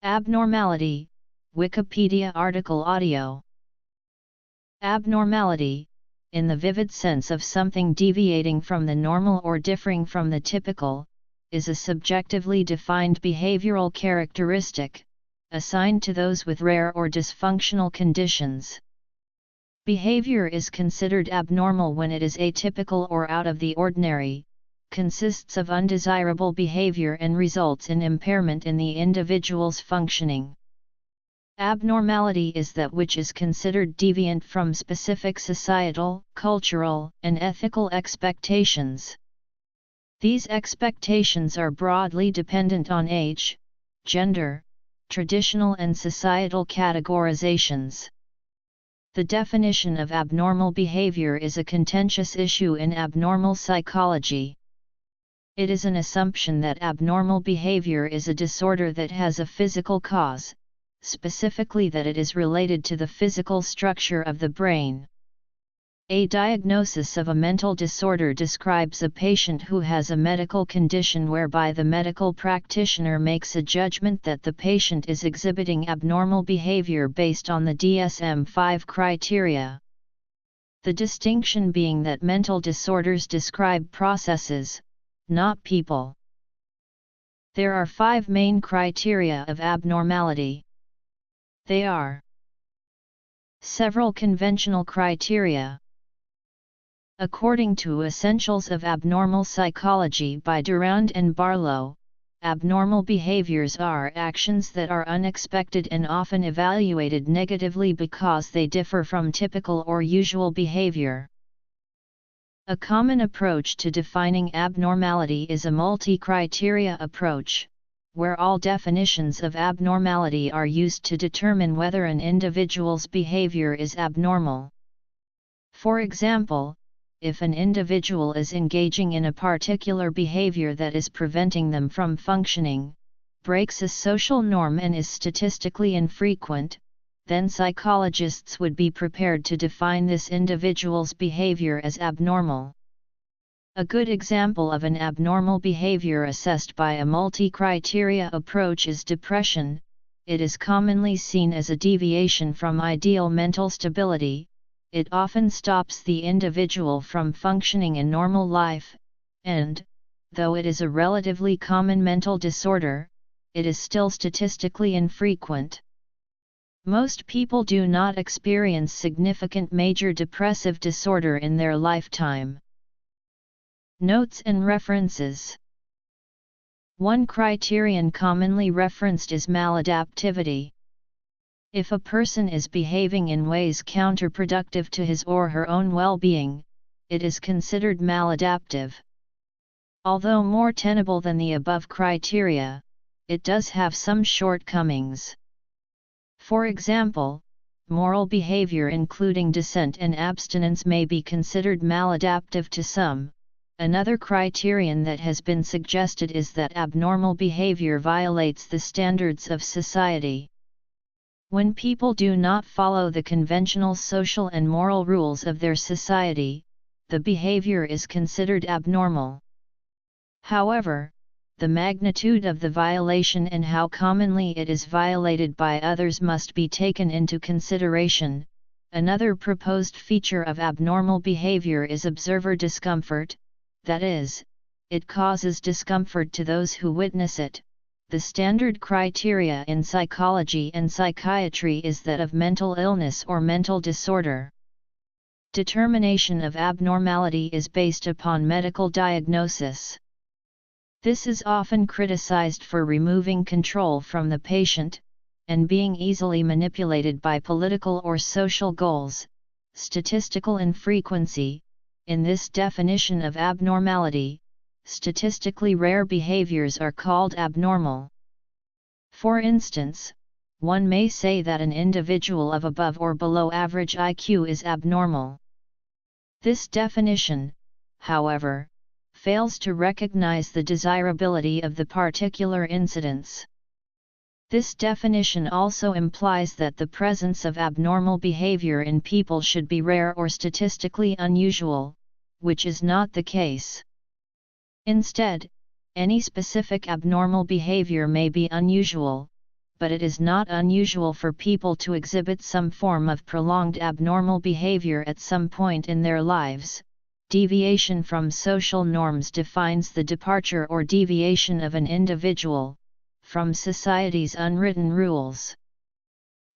Abnormality, Wikipedia article audio. Abnormality, in the vivid sense of something deviating from the normal or differing from the typical, is a subjectively defined behavioral characteristic, assigned to those with rare or dysfunctional conditions. Behavior is considered abnormal when it is atypical or out of the ordinary, consists of undesirable behavior and results in impairment in the individual's functioning. Abnormality is that which is considered deviant from specific societal, cultural, and ethical expectations. These expectations are broadly dependent on age, gender, traditional and societal categorizations. The definition of abnormal behavior is a contentious issue in abnormal psychology. It is an assumption that abnormal behavior is a disorder that has a physical cause, specifically that it is related to the physical structure of the brain. A diagnosis of a mental disorder describes a patient who has a medical condition whereby the medical practitioner makes a judgment that the patient is exhibiting abnormal behavior based on the DSM-5 criteria. The distinction being that mental disorders describe processes, not people. There are 5 main criteria of abnormality. They are: several conventional criteria. According to Essentials of Abnormal Psychology by Durand and Barlow, abnormal behaviors are actions that are unexpected and often evaluated negatively because they differ from typical or usual behavior. A common approach to defining abnormality is a multi-criteria approach, where all definitions of abnormality are used to determine whether an individual's behavior is abnormal. For example, if an individual is engaging in a particular behavior that is preventing them from functioning, breaks a social norm and is statistically infrequent, then psychologists would be prepared to define this individual's behavior as abnormal. A good example of an abnormal behavior assessed by a multi-criteria approach is depression. It is commonly seen as a deviation from ideal mental stability. It often stops the individual from functioning in normal life, and, though it is a relatively common mental disorder, it is still statistically infrequent. Most people do not experience significant major depressive disorder in their lifetime. Notes and references. One criterion commonly referenced is maladaptivity. If a person is behaving in ways counterproductive to his or her own well-being, it is considered maladaptive. Although more tenable than the above criteria, it does have some shortcomings. For example, moral behavior including dissent and abstinence may be considered maladaptive to some. Another criterion that has been suggested is that abnormal behavior violates the standards of society. When people do not follow the conventional social and moral rules of their society, the behavior is considered abnormal. However, the magnitude of the violation and how commonly it is violated by others must be taken into consideration. Another proposed feature of abnormal behavior is observer discomfort, that is, it causes discomfort to those who witness it. The standard criteria in psychology and psychiatry is that of mental illness or mental disorder. Determination of abnormality is based upon medical diagnosis. This is often criticized for removing control from the patient, and being easily manipulated by political or social goals. Statistical infrequency. In this definition of abnormality, statistically rare behaviors are called abnormal. For instance, one may say that an individual of above or below average IQ is abnormal. This definition, however, fails to recognize the desirability of the particular incidence. This definition also implies that the presence of abnormal behavior in people should be rare or statistically unusual, which is not the case. Instead, any specific abnormal behavior may be unusual, but it is not unusual for people to exhibit some form of prolonged abnormal behavior at some point in their lives. Deviation from social norms defines the departure or deviation of an individual from society's unwritten rules.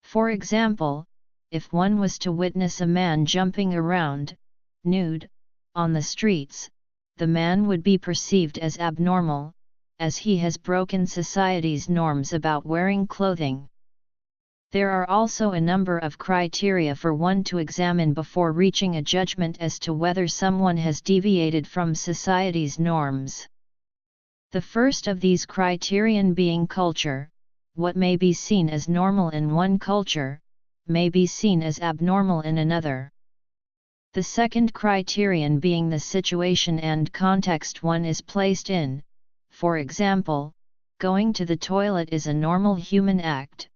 For example, if one was to witness a man jumping around, nude, on the streets, the man would be perceived as abnormal, as he has broken society's norms about wearing clothing. There are also a number of criteria for one to examine before reaching a judgment as to whether someone has deviated from society's norms. The first of these criterion being culture. What may be seen as normal in one culture, may be seen as abnormal in another. The second criterion being the situation and context one is placed in. For example, going to the toilet is a normal human act,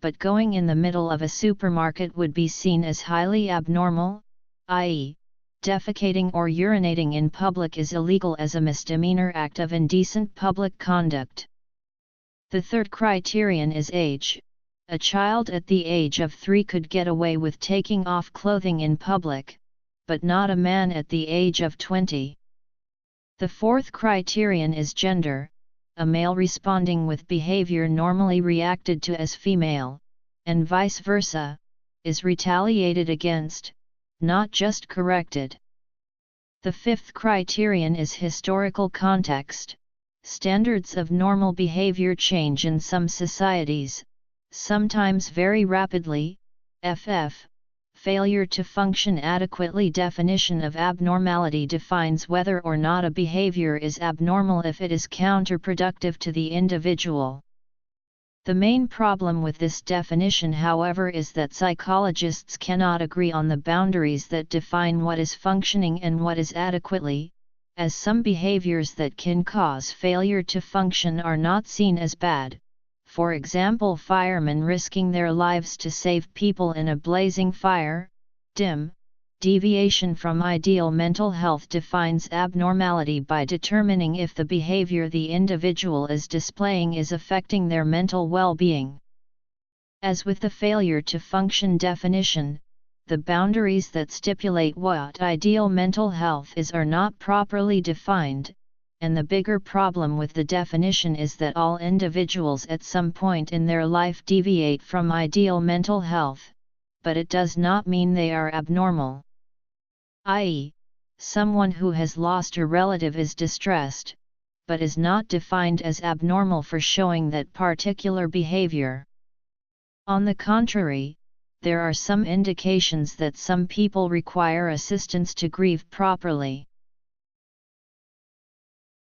but going in the middle of a supermarket would be seen as highly abnormal, i.e., defecating or urinating in public is illegal as a misdemeanor act of indecent public conduct. The third criterion is age. A child at the age of 3 could get away with taking off clothing in public, but not a man at the age of 20. The fourth criterion is gender. A male responding with behavior normally reacted to as female, and vice versa, is retaliated against, not just corrected. The fifth criterion is historical context. Standards of normal behavior change in some societies, sometimes very rapidly. Failure to function adequately. Definition of abnormality defines whether or not a behavior is abnormal if it is counterproductive to the individual. The main problem with this definition, however, is that psychologists cannot agree on the boundaries that define what is functioning and what is adequately, as some behaviors that can cause failure to function are not seen as bad. For example, firemen risking their lives to save people in a blazing fire. Deviation from ideal mental health defines abnormality by determining if the behavior the individual is displaying is affecting their mental well-being. As with the failure to function definition, the boundaries that stipulate what ideal mental health is are not properly defined, and the bigger problem with the definition is that all individuals at some point in their life deviate from ideal mental health, but it does not mean they are abnormal. I.e., someone who has lost a relative is distressed, but is not defined as abnormal for showing that particular behavior. On the contrary, there are some indications that some people require assistance to grieve properly.